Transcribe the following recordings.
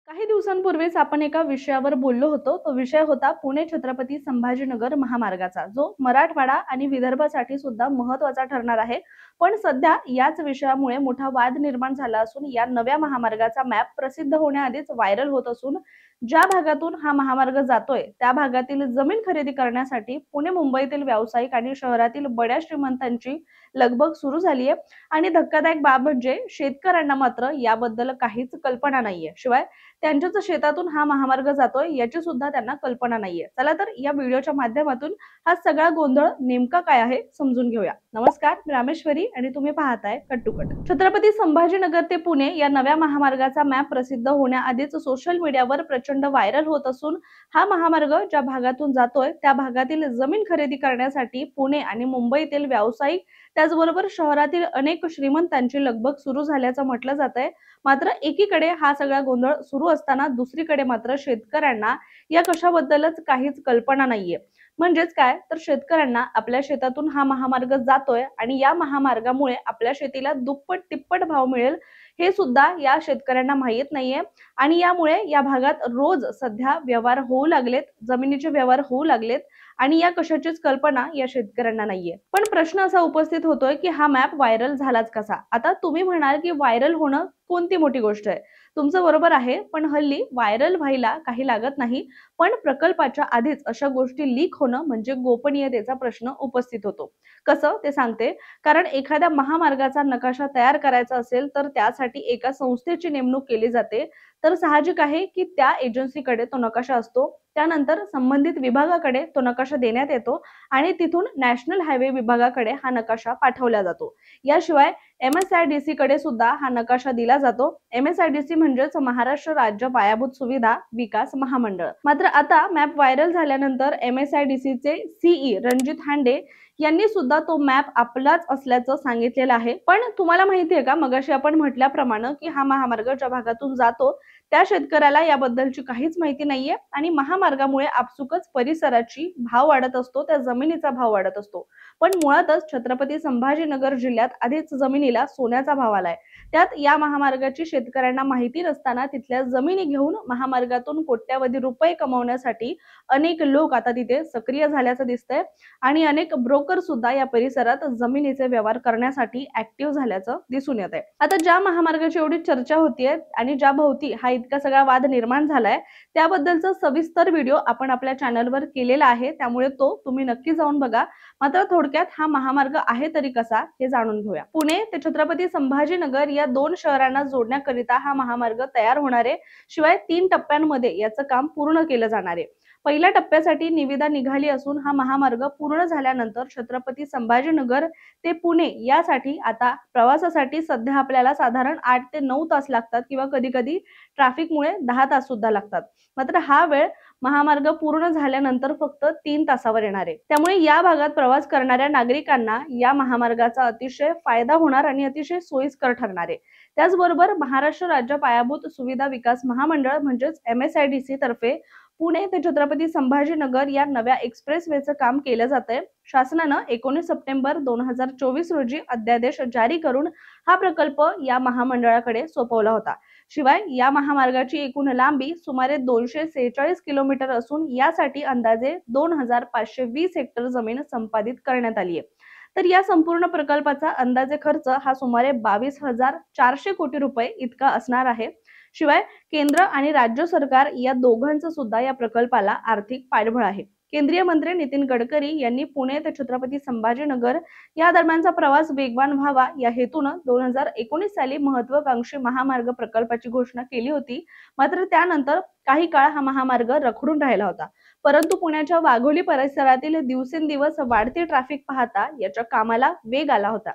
काही दिवसांपूर्वीच आपण एका विषयावर बोललो होतो. तो विषय होता पुणे छत्रपती संभाजीनगर महामार्गाचा, जो मराठवाडा आणि विदर्भासाठी सुद्धा महत्त्वाचा ठरणार आहे. पण सध्या याच विषयामुळे मोठा वाद निर्माण झाला असून या नव्या महामार्गाचा मॅप प्रसिद्ध होण्याआधीच व्हायरल होत असून ज्या भागातून हा महामार्ग जातोय त्या भागातील जमीन खरेदी करण्यासाठी पुणे मुंबईतील व्यावसायिक आणि शहरातील बड्या श्रीमंतांची लगबग सुरू झाली आहे. आणि धक्कादायक बाब म्हणजे शेतकऱ्यांना मात्र याबद्दल काहीच कल्पना नाहीये. शिवाय त्यांच्याच शेतातून हा महामार्ग जातोय याची सुद्धा त्यांना कल्पना नाहीये. चला तर या व्हिडिओच्या माध्यमातून हा सगळा गोंधळ नेमका काय आहे समजून घेऊया. नमस्कार, मी रामेश्वरी आणि तुम्ही पाहताय cut to cut. Chhatrapati Sambhajinagar ते पुणे या नव्या महामार्गाचा मॅप प्रसिद्ध होण्याआधीच सोशल मीडियावर प्रचंड व्हायरल होत असून हा महामार्ग ज्या भागातून जातोय त्या भागातील जमीन खरेदी करण्यासाठी पुणे आणि मुंबईतील व्यावसायिक त्याचबरोबर शहरातील अनेक श्रीमंतांची लगबग सुरू झाल्याचं म्हटलं जातंय. मात्र एकीकडे हा सगळा गोंधळ सुरू असताना दुसरीकडे मात्र शेतकऱ्यांना या कशाबद्दलच काहीच कल्पना नाहीये. म्हणजेच काय तर शेतकऱ्यांना आपल्या शेतातून हा महामार्ग जातोय आणि या महामार्गामुळे आपल्या शेतीला दुप्पट तिप्पट भाव मिळेल हे सुद्धा या शेतकऱ्यांना माहीत नाहीये. आणि यामुळे या भागात रोज सध्या व्यवहार होऊ लागलेत, जमिनीचे व्यवहार होऊ लागलेत आणि या कशाचीच कल्पना या शेतकऱ्यांना नाहीये. पण प्रश्न असा उपस्थित होतोय की हा मॅप व्हायरल झालाच कसा? आता तुम्ही म्हणाल की व्हायरल होणं कोणती मोठी गोष्ट आहे. तुमचं बरोबर आहे, पण हल्ली व्हायरल व्हायला काही लागत नाही. पण प्रकल्पाच्या आधीच अशा गोष्टी लीक होणं म्हणजे गोपनीयतेचा प्रश्न उपस्थित होतो. कसं ते सांगते. कारण एखाद्या महामार्गाचा नकाशा तयार करायचा असेल तर त्यासाठी एका संस्थेची नेमणूक केली जाते. तर साहजिक आहे की त्या एजन्सीकडे तो नकाशा असतो. त्यानंतर संबंधित विभागाकडे तो नकाशा देण्यात येतो आणि तिथून नॅशनल हायवे विभागाकडे हा नकाशा पाठवला जातो. याशिवाय MSIDC कडे सुद्धा हा नकाशा दिला जातो. MSIDC म्हणजेच महाराष्ट्र राज्य पायाभूत सुविधा विकास महामंडळ. मात्र आता मॅप व्हायरल झाल्यानंतर MSIDC चे CE रणजित हांडे यांनी सुद्धा तो मॅप आपलाच असल्याचं सांगितलेलं आहे. पण तुम्हाला माहितीये का, मगाशी आपण म्हटल्याप्रमाणे की हा महामार्ग ज्या भागातून जातो त्या शेतकऱ्याला याबद्दलची काहीच माहिती नाहीये आणि महामार्गामुळे आपसुकच परिसराची भाव वाढत असतो, त्या जमिनीचा भाव वाढत असतो. पण मुळातच छत्रपती संभाजीनगर जिल्ह्यात आधीच जमिनीला सोन्याचा भाव आलाय. त्यात या महामार्गाची शेतकऱ्यांना माहिती नसताना तिथल्या जमिनी घेऊन महामार्गातून कोट्यावधी रुपये कमवण्यासाठी अनेक लोक आता तिथे सक्रिय झाल्याचं दिसतंय आणि अनेक ब्रोकर सुद्धा या परिसरात जमिनीचे व्यवहार करण्यासाठी ऍक्टिव्ह झाल्याचं दिसून येत आहे. आता ज्या महामार्गाची एवढी चर्चा होतीये आणि ज्या भोवती हा इतका सगळा वाद निर्माण झालाय त्याबद्दलचा सविस्तर व्हिडिओ आपण आपल्या चॅनलवर केलेला आहे, त्यामुळे तो तुम्ही नक्की जाऊन बघा. मात्र थोडक्यात हा महामार्ग आहे तरी कसा हे जाणून घेऊया. पुणे ते छत्रपती संभाजीनगर या दोन शहरांना जोडण्याकरिता हा महामार्ग तयार होणार आहे. शिवाय 3 टप्प्यांमध्ये याचं काम पूर्ण केलं जाणार आहे. पहिल्या टप्प्यासाठी निविदा निघाली असून हा महामार्ग पूर्ण झाल्यानंतर छत्रपती संभाजीनगर ते पुणे यासाठी आता प्रवासासाठी सध्या आपल्याला साधारण 8 ते 9 तास लागतात किंवा कधी कधी ट्रॅफिकमुळे 10 तास सुद्धा लागतात. मात्र हा वेळ महामार्ग पूर्ण झाल्यानंतर फक्त 3 तासावर येणार आहे. त्यामुळे या भागात प्रवास करणाऱ्या नागरिकांना या महामार्गाचा अतिशय फायदा होणार आणि अतिशय सोयीस्कर ठरणार आहे. त्याचबरोबर महाराष्ट्र राज्य पायाभूत सुविधा विकास महामंडळ म्हणजेच MSIDC तर्फे पुणे ते छत्रपती संभाजीनगर या नव्या एक्सप्रेसवेचं काम केलं जातंय. शासनानं 19 सप्टेंबर 2024 रोजी अध्यादेश जारी करून हा प्रकल्प या महामंडळाकडे सोपवला होता. शिवाय या महामार्गाची एकूण लांबी सुमारे 246 किलोमीटर असून यासाठी अंदाजे 2520 हेक्टर जमीन संपादित करण्यात आली आहे. तर या संपूर्ण प्रकल्पाचा अंदाजे खर्च हा सुमारे 22,400 कोटी रुपये इतका असणार आहे. शिवाय केंद्र आणि राज्य सरकार या दोघांचं सुद्धा या प्रकल्पाला आर्थिक पाठबळ आहे. केंद्रीय मंत्री नितीन गडकरी यांनी पुणे ते छत्रपती संभाजीनगर या दरम्यानचा प्रवास वेगवान व्हावा या हेतून 2019 साली महत्वाकांक्षी महामार्ग प्रकल्पाची घोषणा केली होती. मात्र त्यानंतर काही काळ हा महामार्ग रखडून राहिला होता. परंतु पुण्याच्या वाघोली परिसरातील दिवसेंदिवस वाढती ट्रॅफिक पाहता याच्या कामाला वेग आला होता.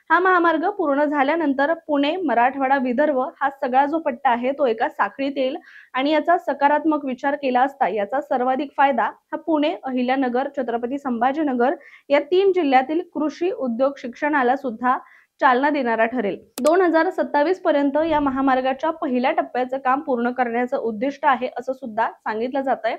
हा महामार्ग पूर्ण झाल्यानंतर पुणे, मराठवाडा, विदर्भ हा सगळा जो पट्टा आहे तो एका साखळीत येईल आणि याचा सकारात्मक विचार केला असता याचा सर्वाधिक फायदा हा पुणे, अहिल्यानगर, छत्रपती संभाजीनगर या 3 जिल्ह्यातील कृषी, उद्योग, शिक्षणाला सुद्धा चालना देणारा ठरेल. 2027 पर्यंत या महामार्गाच्या पहिल्या टप्प्याचं काम पूर्ण करण्याचं उद्दिष्ट आहे असं सुद्धा सांगितलं जात आहे.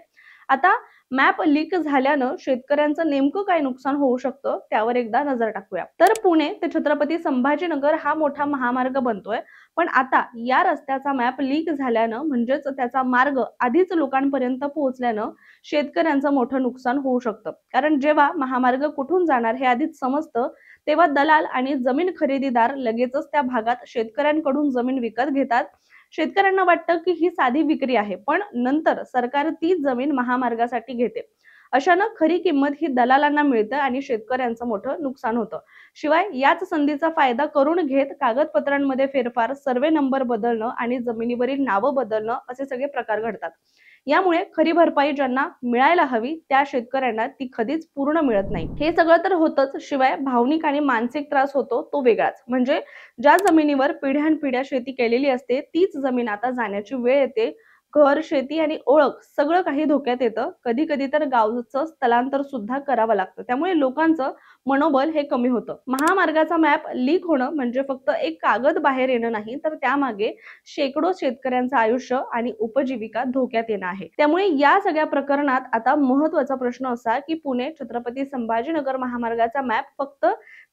आता मॅप लीक झाल्यानं शेतकऱ्यांचं नेमकं काय नुकसान होऊ शकतं त्यावर एकदा नजर टाकूया. तर पुणे ते छत्रपती संभाजीनगर हा मोठा महामार्ग बनतोय. पण आता या रस्त्याचा मॅप लीक झाल्यानं म्हणजेच त्याचा मार्ग आधीच लोकांपर्यंत पोहोचल्यानं शेतकऱ्यांचं मोठं नुकसान होऊ शकतं. कारण जेव्हा महामार्ग कुठून जाणार हे आधीच समजतं, तेव्हा दलाल आणि जमीन खरेदीदार लगेचच त्या भागात शेतकऱ्यांकडून जमीन विकत घेतात. शेतकऱ्यांना वाटतं की ही साधी विक्री आहे, पण नंतर सरकार तीच जमीन महामार्गासाठी घेते. अशानं खरी किंमत ही दलालांना मिळते आणि शेतकऱ्यांचं मोठं नुकसान होतं. शिवाय याच संधीचा फायदा करून घेत कागदपत्रांमध्ये फेरफार, सर्वे नंबर बदलणं आणि जमिनीवरील नावं बदलणं असे सगळे प्रकार घडतात. यामुळे खरी भरपाई ज्यांना मिळायला हवी त्या शेतकऱ्यांना ती कधीच पूर्ण मिळत नाही. हे सगळं तर होतच, शिवाय भावनिक आणि मानसिक त्रास होतो तो वेगळाच. म्हणजे ज्या जमिनीवर पिढ्यानपिढ्या शेती केलेली असते तीच जमीन आता जाण्याची वेळ येते. घर, शेती आणि ओळख सगळं काही धोक्यात येतं. कधी-कधी तर गावचं स्थलांतर सुद्धा करावं लागतं. त्यामुळे लोकांचं मनोबल हे कमी होतं. महामार्गाचा मॅप लीक होणं म्हणजे फक्त एक कागद बाहेर येणं नाही, तर त्यामागे शेकडो शेतकऱ्यांचं आयुष्य आणि उपजीविका धोक्यात येणं आहे. त्यामुळे या सगळ्या प्रकरणात आता महत्त्वाचा प्रश्न असा की पुणे छत्रपती संभाजीनगर महामार्गाचा मॅप फक्त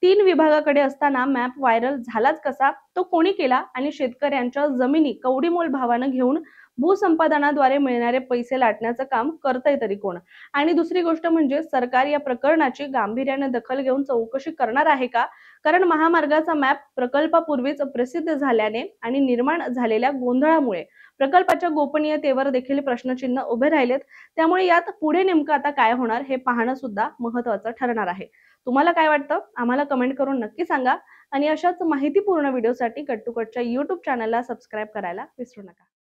3 विभागाकडे असताना मॅप व्हायरल झालाच कसा? तो कोणी केला? आणि शेतकऱ्यांच्या जमिनी कवडीमोल भावानं घेऊन भूसंपादनाद्वारे मिळणारे पैसे लाटण्याचं काम करतंय तरी कोण? आणि दुसरी गोष्ट म्हणजे सरकार या प्रकरणाची गांभीर्याने दखल घेऊन चौकशी करणार आहे का? कारण महामार्गाचा मॅप प्रकल्पापूर्वीच प्रसिद्ध झाल्याने आणि निर्माण झालेल्या गोंधळामुळे प्रकल्पाच्या गोपनीयतेवर देखील प्रश्नचिन्ह उभे राहिलेत. त्यामुळे यात पुढे नेमकं आता काय होणार हे पाहणं सुद्धा महत्त्वाचं ठरणार आहे. तुम्हाला काय वाटतं? आम्हाला कमेंट करून नक्की सांगा आणि अशाच माहितीपूर्ण व्हिडिओसाठी कट टू कटच्या YouTube चॅनलला सबस्क्राईब करायला विसरू नका.